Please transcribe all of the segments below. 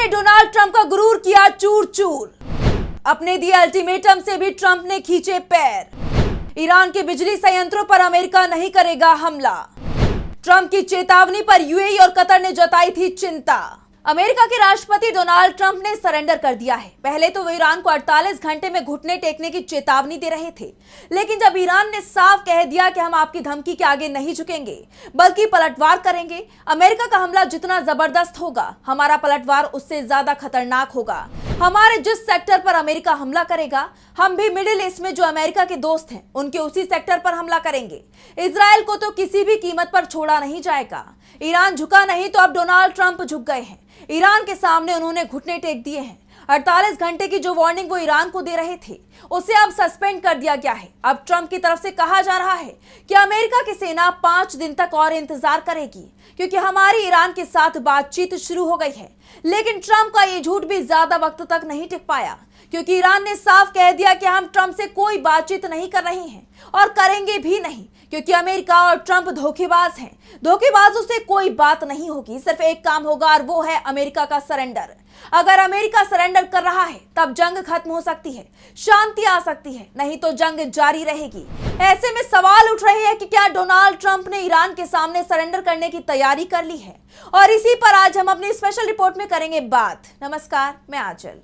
ने Donald Trump का गुरूर किया चूर चूर। अपने दिए अल्टीमेटम से भी ट्रंप ने खींचे पैर। ईरान के बिजली संयंत्रों पर अमेरिका नहीं करेगा हमला। ट्रंप की चेतावनी पर यूएई और कतर ने जताई थी चिंता। अमेरिका के राष्ट्रपति डोनाल्ड ट्रंप ने सरेंडर कर दिया है। पहले तो वो ईरान को 48 घंटे में घुटने टेकने की चेतावनी दे रहे थे, लेकिन जब ईरान ने साफ कह दिया कि हम आपकी धमकी के आगे नहीं झुकेंगे बल्कि पलटवार करेंगे, अमेरिका का हमला जितना जबरदस्त होगा हमारा पलटवार उससे ज्यादा खतरनाक होगा। हमारे जिस सेक्टर पर अमेरिका हमला करेगा हम भी मिडिल ईस्ट में जो अमेरिका के दोस्त हैं उनके उसी सेक्टर पर हमला करेंगे। इजराइल को तो किसी भी कीमत पर छोड़ा नहीं जाएगा। ईरान झुका नहीं तो अब डोनाल्ड ट्रंप झुक गए हैं। ईरान के सामने उन्होंने घुटने टेक दिए हैं। 48 घंटे की जो वार्निंग वो ईरान को दे रहे थे उसे अब सस्पेंड कर दिया गया है। अब ट्रंप की तरफ से कहा जा रहा है कि अमेरिका की सेना 5 दिन तक और इंतजार करेगी क्योंकि हमारी ईरान के साथ बातचीत शुरू हो गई है। लेकिन ट्रंप का ये झूठ भी ज्यादा वक्त तक नहीं टिक पाया क्योंकि ईरान ने साफ कह दिया कि हम ट्रंप से कोई बातचीत नहीं कर रहे हैं और करेंगे भी नहीं क्योंकि अमेरिका और ट्रंप धोखेबाज हैं। धोखेबाजों से कोई बात नहीं होगी, सिर्फ एक काम होगा और वो है अमेरिका का सरेंडर। अगर अमेरिका सरेंडर कर रहा है तब जंग खत्म हो सकती है, शांति आ सकती है, नहीं तो जंग जारी रहेगी। ऐसे में सवाल उठ रहे हैं कि क्या डोनाल्ड ट्रंप ने ईरान के सामने सरेंडर करने की तैयारी कर ली है, और इसी पर आज हम अपनी स्पेशल रिपोर्ट में करेंगे बात। नमस्कार, मैं आंचल।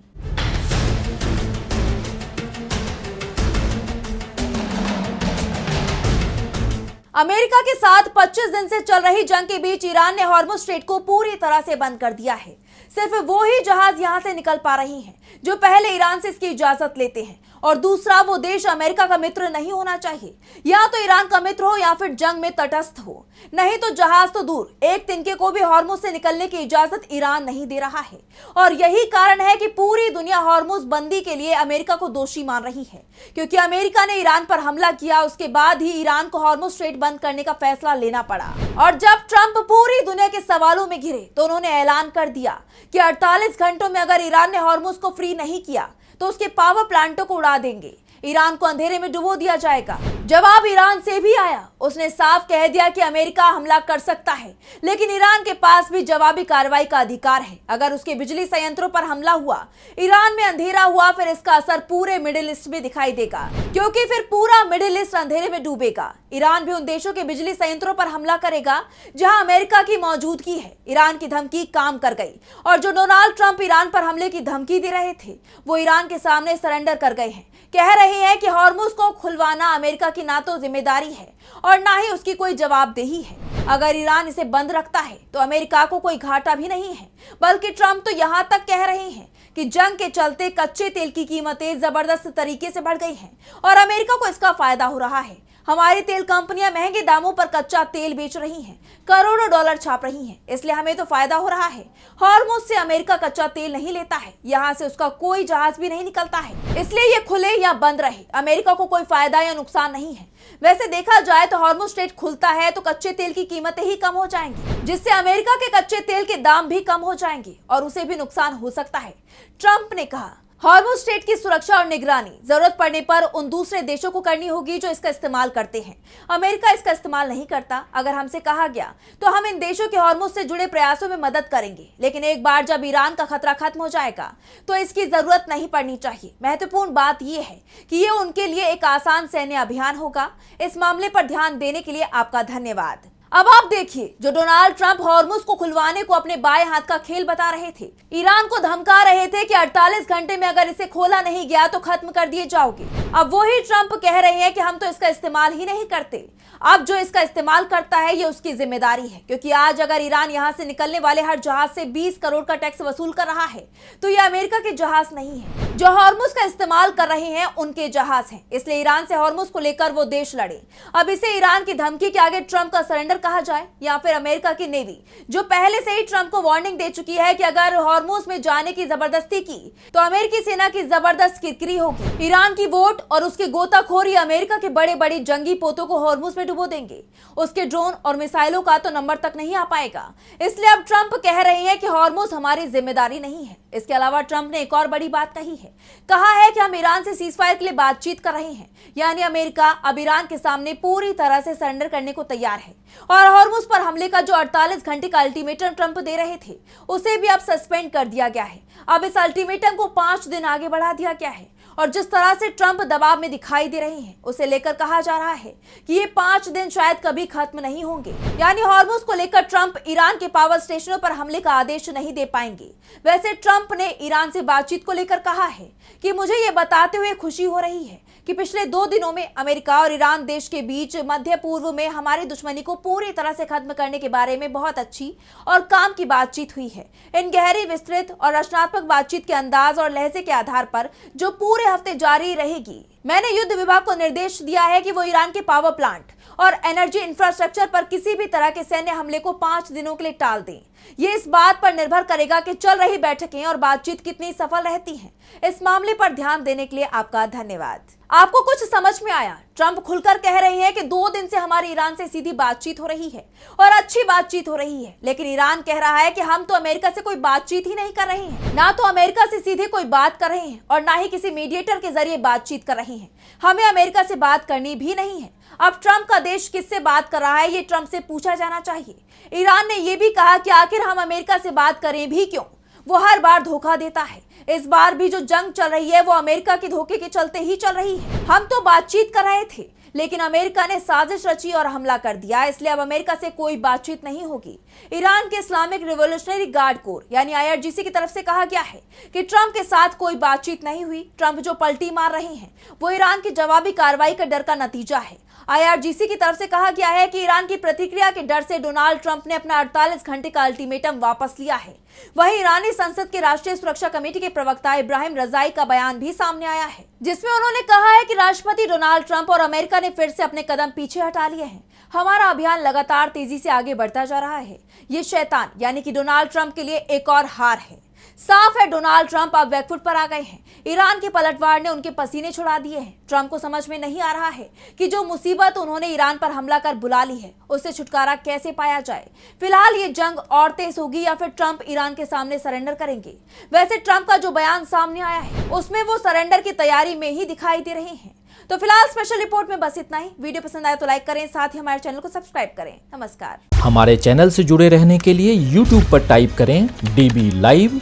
अमेरिका के साथ 25 दिन से चल रही जंग के बीच ईरान ने हॉर्मुज़ स्ट्रेट को पूरी तरह से बंद कर दिया है। सिर्फ वो ही जहाज यहां से निकल पा रही हैं जो पहले ईरान से इसकी इजाजत लेते हैं, और दूसरा वो देश अमेरिका का मित्र नहीं होना चाहिए। या तो ईरान का मित्र हो या फिर जंग में तटस्थ हो, नहीं तो जहाज तो दूर, एक तिनके को भी हॉर्मुज़ से निकलने की इजाजत ईरान नहीं दे रहा है। और यही कारण है कि पूरी दुनिया हॉर्मुज़ बंदी के लिए अमेरिका को दोषी मान रही है, क्योंकि अमेरिका ने ईरान पर हमला किया, उसके बाद ही ईरान को हॉर्मुज़ स्ट्रेट बंद करने का फैसला लेना पड़ा। और जब ट्रंप पूरी दुनिया के सवालों में घिरे तो उन्होंने ऐलान कर दिया कि 48 घंटों में अगर ईरान ने हॉर्मुज़ को फ्री नहीं किया तो उसके पावर प्लांटों को उड़ा देंगे, ईरान को अंधेरे में डुबो दिया जाएगा। जवाब ईरान से भी आया। उसने साफ कह दिया कि अमेरिका हमला कर सकता है, लेकिन ईरान के पास भी जवाबी कार्रवाई का अधिकार है। अगर उसके बिजली संयंत्रों पर हमला हुआ, ईरान में अंधेरा हुआ, फिर इसका असर पूरे मिडिल ईस्ट में दिखाई देगा, क्योंकि फिर पूरा मिडिल ईस्ट अंधेरे में डूबेगा। ईरान भी उन देशों के बिजली संयंत्रों पर हमला करेगा जहां अमेरिका की मौजूदगी है। ईरान की धमकी काम कर गई, और जो डोनाल्ड ट्रंप ईरान पर हमले की धमकी दे रहे थे वो ईरान के सामने सरेंडर कर गए हैं। कह रहे हैं कि हॉर्मुज़ को खुलवाना अमेरिका की ना तो जिम्मेदारी है और ना ही उसकी कोई जवाबदेही है। अगर ईरान इसे बंद रखता है तो अमेरिका को कोई घाटा भी नहीं है, बल्कि ट्रंप तो यहां तक कह रहे हैं कि जंग के चलते कच्चे तेल की कीमतें जबरदस्त तरीके से बढ़ गई हैं और अमेरिका को इसका फायदा हो रहा है। हमारी तेल कंपनियां महंगे दामों पर कच्चा तेल बेच रही हैं, करोड़ों डॉलर छाप रही हैं, इसलिए हमें तो फायदा हो रहा है। हॉर्मुज़ से अमेरिका कच्चा तेल नहीं लेता है, यहाँ से उसका कोई जहाज भी नहीं निकलता है, इसलिए ये खुले या बंद रहे अमेरिका को कोई फायदा या नुकसान नहीं है। वैसे देखा जाए तो हॉर्मुज़ स्ट्रेट खुलता है तो कच्चे तेल की कीमतें ही कम हो जाएंगी, जिससे अमेरिका के कच्चे तेल के दाम भी कम हो जाएंगे और उसे भी नुकसान हो सकता है। ट्रंप ने कहा, हॉर्मुज़ स्ट्रेट की सुरक्षा और निगरानी जरूरत पड़ने पर उन दूसरे देशों को करनी होगी जो इसका इस्तेमाल करते हैं। अमेरिका इसका इस्तेमाल नहीं करता। अगर हमसे कहा गया तो हम इन देशों के हॉर्मुज़ से जुड़े प्रयासों में मदद करेंगे, लेकिन एक बार जब ईरान का खतरा खत्म हो जाएगा तो इसकी जरूरत नहीं पड़नी चाहिए। महत्वपूर्ण बात यह है कि ये उनके लिए एक आसान सैन्य अभियान होगा। इस मामले पर ध्यान देने के लिए आपका धन्यवाद। अब आप देखिए, जो डोनाल्ड ट्रंप हॉर्मुज़ को खुलवाने को अपने बाएं हाथ का खेल बता रहे थे, ईरान को धमका रहे थे कि 48 घंटे में अगर इसे खोला नहीं गया तो खत्म कर दिए जाओगे। अब वही ट्रंप कह रहे हैं कि हम तो इसका इस्तेमाल ही नहीं करते। अब जो इसका इस्तेमाल करता है ये उसकी जिम्मेदारी है, क्योंकि आज अगर ईरान यहां से निकलने वाले हर जहाज से 20 करोड़ का टैक्स वसूल कर रहा है तो ये अमेरिका के जहाज नहीं है। जो हॉर्मुज़ का इस्तेमाल कर रहे हैं उनके जहाज हैं, इसलिए ईरान से हॉर्मुज़ को लेकर वो देश लड़े। अब इसे ईरान की धमकी के आगे ट्रंप का सरेंडर कहा जाए या फिर अमेरिका की नेवी, जो पहले से ही ट्रंप को वार्निंग दे चुकी है कि अगर हॉर्मुज़ में जाने की जबरदस्ती की तो अमेरिकी सेना की जबरदस्त किरकिरी होगी। ईरान की वोट और उसके गोताखोरी अमेरिका के बड़े बड़े जंगी पोतों को हॉर्मुज़ में डुबो देंगे। उसके ड्रोन और मिसाइलों का तो नंबर तक नहीं आ पाएगा। इसलिए अब ट्रंप कह रहे हैं कि हॉर्मुज़ हमारी जिम्मेदारी नहीं है। इसके अलावा ट्रंप ने एक और बड़ी बात कही है। कहा है कि हम ईरान से सीजफायर के लिए बातचीत कर रहे हैं, यानी अमेरिका अब ईरान के सामने पूरी तरह से सरेंडर करने को तैयार है और हॉर्मुज पर हमले का जो 48 घंटे का अल्टीमेटम ट्रंप दे रहे थे, उसे भी अब सस्पेंड कर दिया गया है। अब इस अल्टीमेटम को 5 दिन आगे बढ़ा दिया गया है और जिस तरह से ट्रंप दबाव में दिखाई दे रहे हैं, उसे लेकर कहा जा रहा है कि ये 5 दिन शायद कभी खत्म नहीं होंगे। यानी हॉर्मुज को लेकर ट्रंप ईरान के पावर स्टेशनों पर हमले का आदेश नहीं दे पाएंगे। वैसे ट्रंप ने ईरान से बातचीत को लेकर कहा है कि मुझे ये बताते हुए खुशी हो रही है कि पिछले 2 दिनों में अमेरिका और ईरान देश के बीच मध्य पूर्व में हमारी दुश्मनी को पूरी तरह से खत्म करने के बारे में बहुत अच्छी और काम की बातचीत हुई है। इन गहरी, विस्तृत और रचनात्मक बातचीत के अंदाज और लहजे के आधार पर जो पूरे हफ्ते जारी रहेगी, मैंने युद्ध विभाग को निर्देश दिया है कि वो ईरान के पावर प्लांट और एनर्जी इंफ्रास्ट्रक्चर पर किसी भी तरह के सैन्य हमले को 5 दिनों के लिए टाल दें। ये इस बात पर निर्भर करेगा कि चल रही बैठकें और बातचीत कितनी सफल रहती हैं। इस मामले पर ध्यान देने के लिए आपका धन्यवाद। आपको कुछ समझ में आया? ट्रंप खुलकर कह रहे हैं कि 2 दिन से हमारी ईरान से सीधी बातचीत हो रही है और अच्छी बातचीत हो रही है, लेकिन ईरान कह रहा है कि हम तो अमेरिका से कोई बातचीत ही नहीं कर रहे हैं, ना तो अमेरिका से सीधे कोई बात कर रहे हैं और ना ही किसी मीडिएटर के जरिए बातचीत कर रहे हैं। हमें अमेरिका से बात करनी भी नहीं है। अब ट्रंप का देश किससे बात कर रहा है, ये ट्रंप से पूछा जाना चाहिए। ईरान ने यह भी कहा कि आखिर हम अमेरिका से बात करें भी क्यों, वो हर बार धोखा देता है। इस बार भी जो जंग चल रही है वो अमेरिका के धोखे के चलते ही चल रही है। हम तो बातचीत कर रहे थे, लेकिन अमेरिका ने साजिश रची और हमला कर दिया, इसलिए अब अमेरिका से कोई बातचीत नहीं होगी। ईरान के इस्लामिक रिवॉल्यूशनरी गार्ड कोर यानी IRGC की तरफ से कहा गया है कि ट्रंप के साथ कोई बातचीत नहीं हुई। ट्रंप जो पलटी मार रहे हैं वो ईरान की जवाबी कार्रवाई का डर का नतीजा है। IRGC की तरफ से कहा गया है कि ईरान की प्रतिक्रिया के डर से डोनाल्ड ट्रंप ने अपना 48 घंटे का अल्टीमेटम वापस लिया है। वहीं ईरानी संसद के राष्ट्रीय सुरक्षा कमेटी के प्रवक्ता इब्राहिम रजाई का बयान भी सामने आया है, जिसमें उन्होंने कहा है कि राष्ट्रपति डोनाल्ड ट्रंप और अमेरिका ने फिर से अपने कदम पीछे हटा लिए हैं। हमारा अभियान लगातार तेजी से आगे बढ़ता जा रहा है। ये शैतान यानी कि डोनाल्ड ट्रंप के लिए एक और हार है। साफ है, डोनाल्ड ट्रंप अब बैकफुट पर आ गए हैं। ईरान के पलटवार ने उनके पसीने छुड़ा दिए हैं। ट्रंप को समझ में नहीं आ रहा है कि जो मुसीबत उन्होंने ईरान पर हमला कर बुला ली है, उससे छुटकारा कैसे पाया जाए। फिलहाल ये जंग और तेज होगी या फिर ट्रंप ईरान के सामने सरेंडर करेंगे। वैसे ट्रंप का जो बयान सामने आया है उसमें वो सरेंडर की तैयारी में ही दिखाई दे रहे हैं। तो फिलहाल स्पेशल रिपोर्ट में बस इतना ही। वीडियो पसंद आए तो लाइक करें, साथ ही हमारे चैनल को सब्सक्राइब करें। नमस्कार। हमारे चैनल से जुड़े रहने के लिए YouTube पर टाइप करें DB लाइव,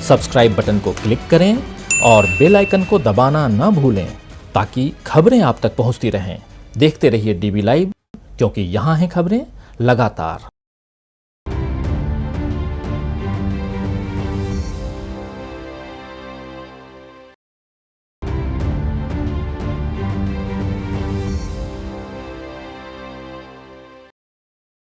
सब्सक्राइब बटन को क्लिक करें और बेल आइकन को दबाना न भूलें ताकि खबरें आप तक पहुंचती रहें। देखते रहिए DB लाइव, क्योंकि यहाँ हैं खबरें लगातार।